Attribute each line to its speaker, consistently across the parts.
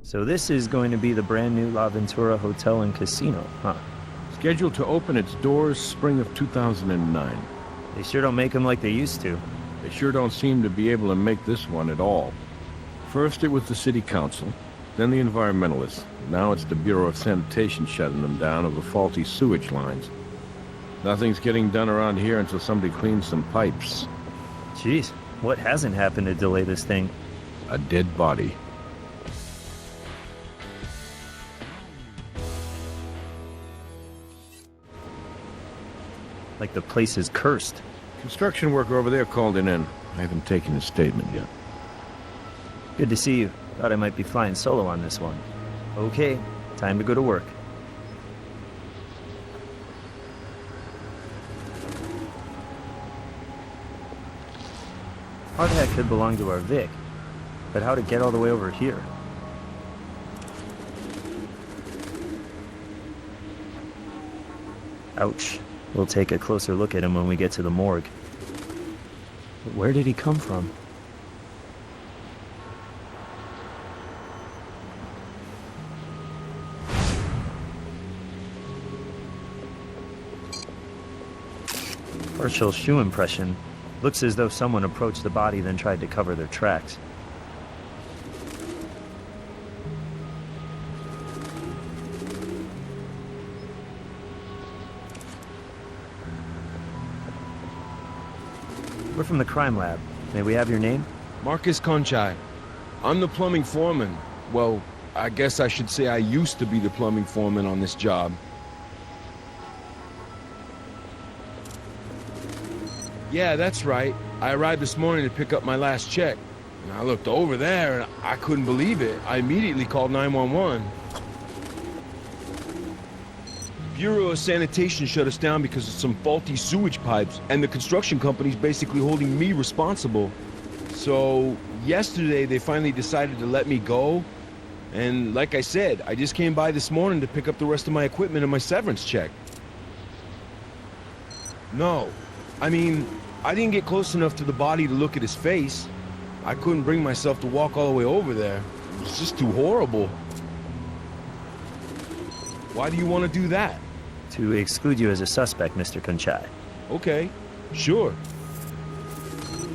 Speaker 1: So this is going to be the brand new La Ventura Hotel and Casino, huh?
Speaker 2: Scheduled to open its doors spring of 2009.
Speaker 1: They sure don't make them like they used to.
Speaker 2: They sure don't seem to be able to make this one at all. First it was the city council, then the environmentalists. Now it's the Bureau of Sanitation shutting them down over faulty sewage lines. Nothing's getting done around here until somebody cleans some pipes.
Speaker 1: Jeez, what hasn't happened to delay this thing?
Speaker 2: A dead body.
Speaker 1: Like the place is cursed.
Speaker 2: Construction worker over there called in. I haven't taken his statement yet.
Speaker 1: Good to see you. Thought I might be flying solo on this one. Okay, time to go to work. Hardhat could belong to our Vic, but how to get all the way over here? Ouch. We'll take a closer look at him when we get to the morgue. But where did he come from? Partial shoe impression. Looks as though someone approached the body then tried to cover their tracks. We're from the crime lab. May we have your name?
Speaker 3: Marcus Conchai. I'm the plumbing foreman. Well, I guess I should say I used to be the plumbing foreman on this job. Yeah, that's right. I arrived this morning to pick up my last check. And I looked over there and I couldn't believe it. I immediately called 911. Bureau of Sanitation shut us down because of some faulty sewage pipes, and the construction company's basically holding me responsible. So, yesterday they finally decided to let me go, and like I said, I just came by this morning to pick up the rest of my equipment and my severance check. No, I mean, I didn't get close enough to the body to look at his face. I couldn't bring myself to walk all the way over there. It was just too horrible. Why do you want to do that?
Speaker 1: To exclude you as a suspect, Mr. Kunchai.
Speaker 3: Okay, sure.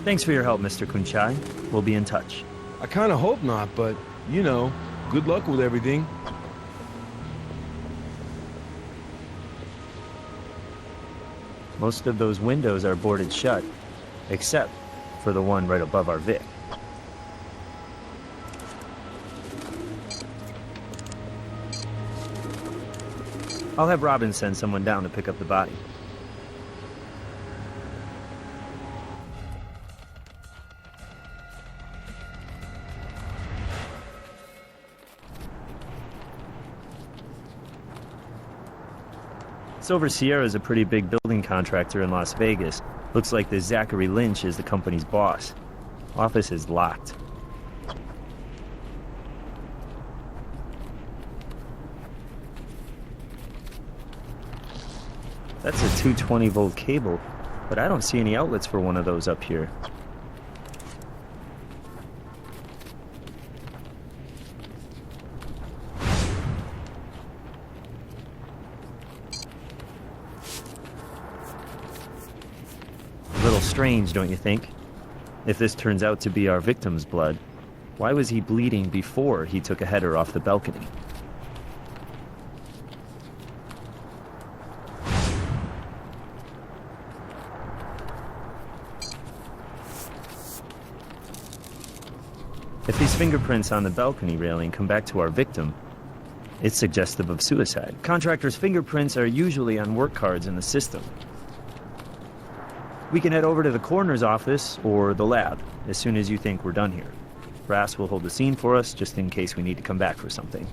Speaker 1: Thanks for your help, Mr. Kunchai. We'll be in touch.
Speaker 3: I kind of hope not, but, you know, good luck with everything.
Speaker 1: Most of those windows are boarded shut, except for the one right above our Vic. I'll have Robin send someone down to pick up the body. Silver Sierra is a pretty big building contractor in Las Vegas. Looks like the Zachary Lynch is the company's boss. Office is locked. That's a 220-volt cable, but I don't see any outlets for one of those up here. A little strange, don't you think? If this turns out to be our victim's blood, why was he bleeding before he took a header off the balcony? If these fingerprints on the balcony railing come back to our victim, it's suggestive of suicide. Contractors' fingerprints are usually on work cards in the system. We can head over to the coroner's office or the lab as soon as you think we're done here. Brass will hold the scene for us just in case we need to come back for something.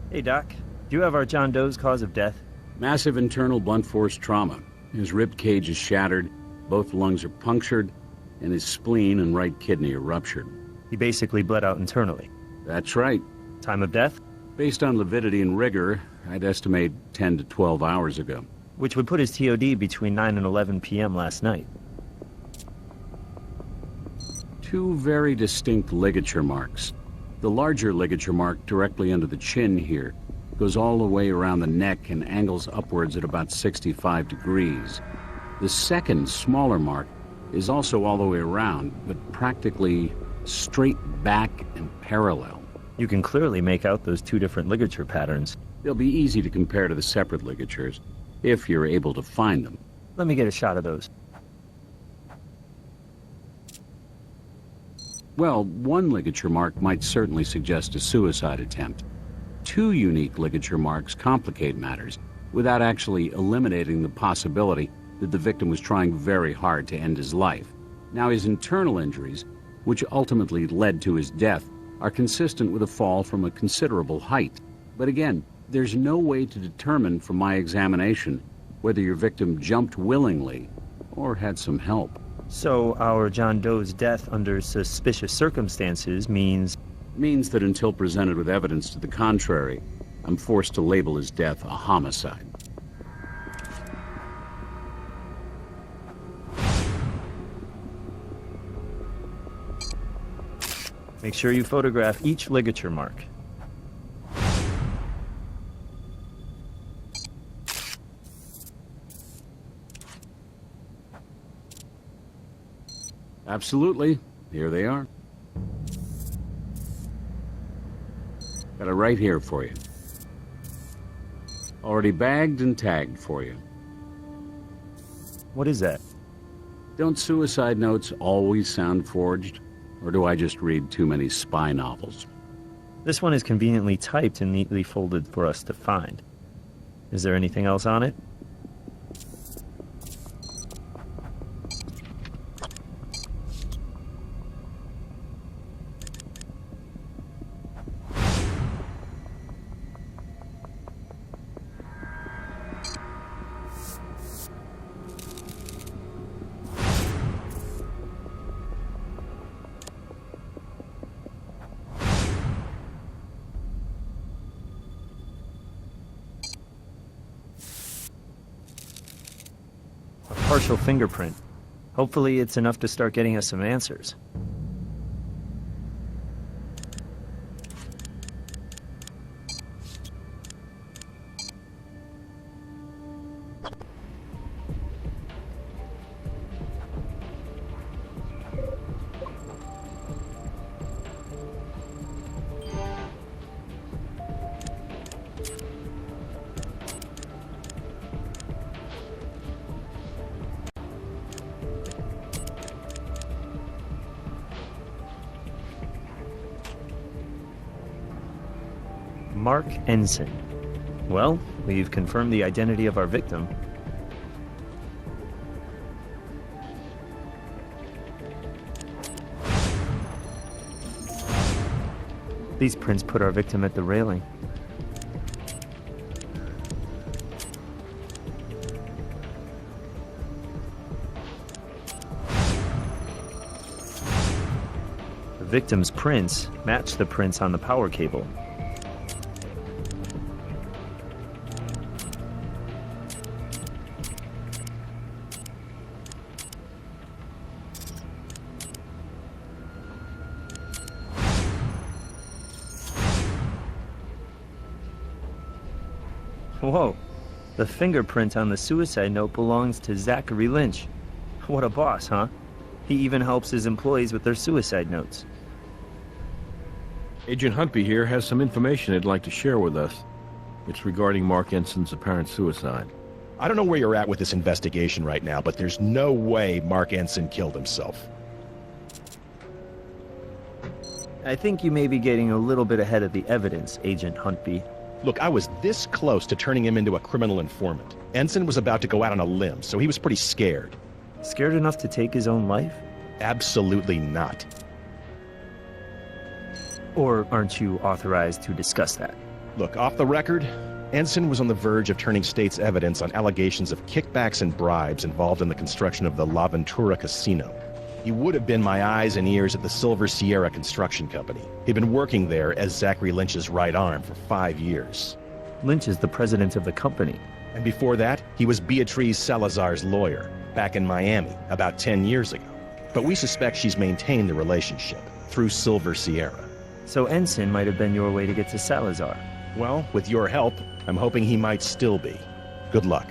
Speaker 1: Hey, Doc. Do you have our John Doe's cause of death?
Speaker 4: Massive internal blunt force trauma. His rib cage is shattered, both lungs are punctured, and his spleen and right kidney are ruptured.
Speaker 1: He basically bled out internally.
Speaker 4: That's right.
Speaker 1: Time of death?
Speaker 4: Based on lividity and rigor, I'd estimate 10 to 12 hours ago.
Speaker 1: which would put his TOD between 9 and 11 p.m. last night.
Speaker 4: Two very distinct ligature marks. The larger ligature mark directly under the chin here goes all the way around the neck and angles upwards at about 65 degrees. The second, smaller mark is also all the way around, but practically straight back and parallel.
Speaker 1: You can clearly make out those two different ligature patterns.
Speaker 4: They'll be easy to compare to the separate ligatures, if you're able to find them.
Speaker 1: Let me get a shot of those.
Speaker 4: Well, one ligature mark might certainly suggest a suicide attempt. Two unique ligature marks complicate matters without actually eliminating the possibility that the victim was trying very hard to end his life. Now, his internal injuries, which ultimately led to his death, are consistent with a fall from a considerable height. But again, there's no way to determine from my examination whether your victim jumped willingly or had some help.
Speaker 1: So our John Doe's death under suspicious circumstances means
Speaker 4: Means that until presented with evidence to the contrary, I'm forced to label his death a homicide.
Speaker 1: make sure you photograph each ligature mark.
Speaker 4: Absolutely. Here they are. Got it right here for you. Already bagged and tagged for you.
Speaker 1: What is that?
Speaker 4: Don't suicide notes always sound forged? Or do I just read too many spy novels?
Speaker 1: This one is conveniently typed and neatly folded for us to find. Is there anything else on it? Partial fingerprint. Hopefully it's enough to start getting us some answers. Mark Ensign. Well, we've confirmed the identity of our victim. These prints put our victim at the railing. The victim's prints match the prints on the power cable. Whoa, the fingerprint on the suicide note belongs to Zachary Lynch. What a boss, huh? He even helps his employees with their suicide notes.
Speaker 2: Agent Huntby here has some information he'd like to share with us. It's regarding Mark Ensign's apparent suicide.
Speaker 5: I don't know where you're at with this investigation right now, but there's no way Mark Ensign killed himself.
Speaker 1: I think you may be getting a little bit ahead of the evidence, Agent Huntby.
Speaker 5: Look, I was this close to turning him into a criminal informant. Ensign was about to go out on a limb, so he was pretty scared.
Speaker 1: Scared enough to take his own life?
Speaker 5: Absolutely not.
Speaker 1: Or aren't you authorized to discuss that?
Speaker 5: Look, off the record, Ensign was on the verge of turning state's evidence on allegations of kickbacks and bribes involved in the construction of the La Ventura Casino. He would have been my eyes and ears at the Silver Sierra Construction Company. He'd been working there as Zachary Lynch's right arm for 5 years.
Speaker 1: Lynch is the president of the company.
Speaker 5: And before that, he was Beatriz Salazar's lawyer, back in Miami, about 10 years ago. But we suspect she's maintained the relationship, through Silver Sierra.
Speaker 1: So Ensign might have been your way to get to Salazar.
Speaker 5: Well, with your help, I'm hoping he might still be. Good luck.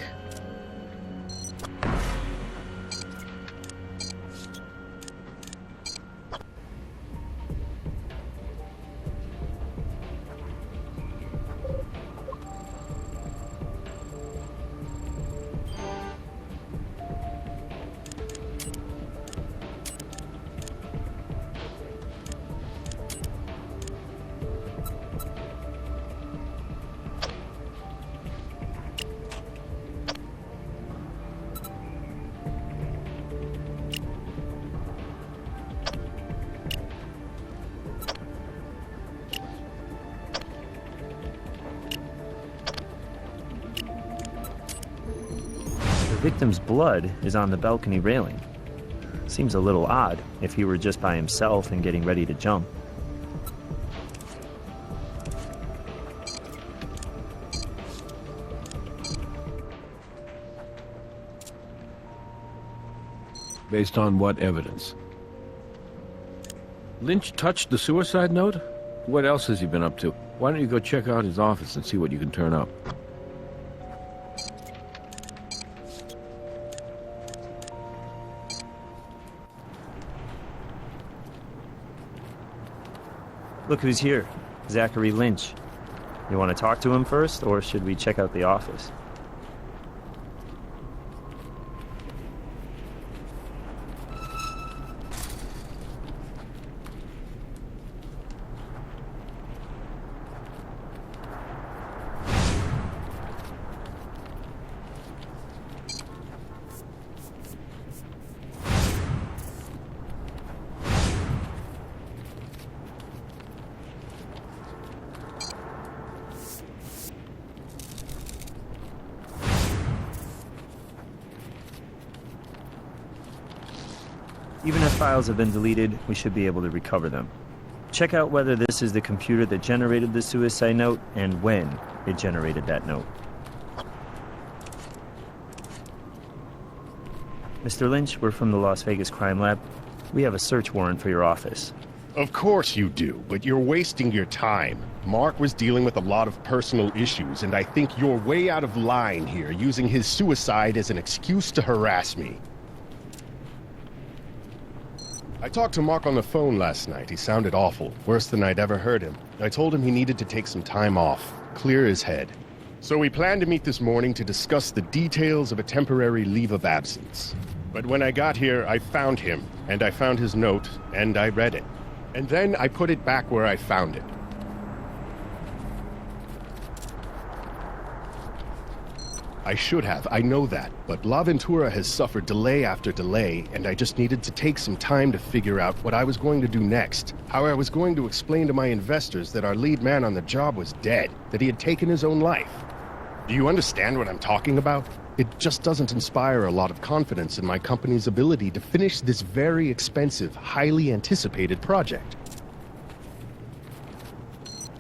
Speaker 1: The victim's blood is on the balcony railing. Seems a little odd if he were just by himself and getting ready to jump.
Speaker 2: Based on what evidence? Lynch touched the suicide note? What else has he been up to? Why don't you go check out his office and see what you can turn up?
Speaker 1: Look who's here. Zachary Lynch. You want to talk to him first, or should we check out the office? Even if files have been deleted, we should be able to recover them. Check out whether this is the computer that generated the suicide note and when it generated that note. Mr. Lynch, we're from the Las Vegas Crime Lab. We have a search warrant for your office.
Speaker 6: Of course you do, but you're wasting your time. Mark was dealing with a lot of personal issues, and I think you're way out of line here, using his suicide as an excuse to harass me. I talked to Mark on the phone last night. He sounded awful, worse than I'd ever heard him. I told him he needed to take some time off, clear his head. So we planned to meet this morning to discuss the details of a temporary leave of absence. But when I got here, I found him, and I found his note, and I read it. And then I put it back where I found it. I should have, I know that, but La Ventura has suffered delay after delay, and I just needed to take some time to figure out what I was going to do next. How I was going to explain to my investors that our lead man on the job was dead, that he had taken his own life. Do you understand what I'm talking about? It just doesn't inspire a lot of confidence in my company's ability to finish this very expensive, highly anticipated project.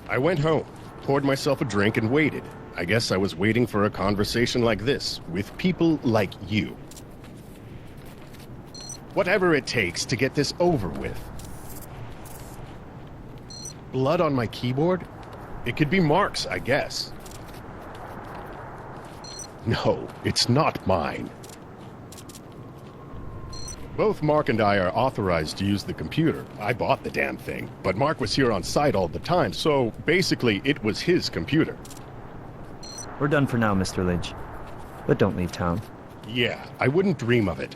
Speaker 6: I went home, poured myself a drink, and waited. I guess I was waiting for a conversation like this, with people like you. Whatever it takes to get this over with. Blood on my keyboard? It could be Mark's, I guess. No, it's not mine. Both Mark and I are authorized to use the computer. I bought the damn thing, but Mark was here on site all the time, so basically it was his computer.
Speaker 1: We're done for now, Mr. Lynch. But don't leave town.
Speaker 6: Yeah, I wouldn't dream of it.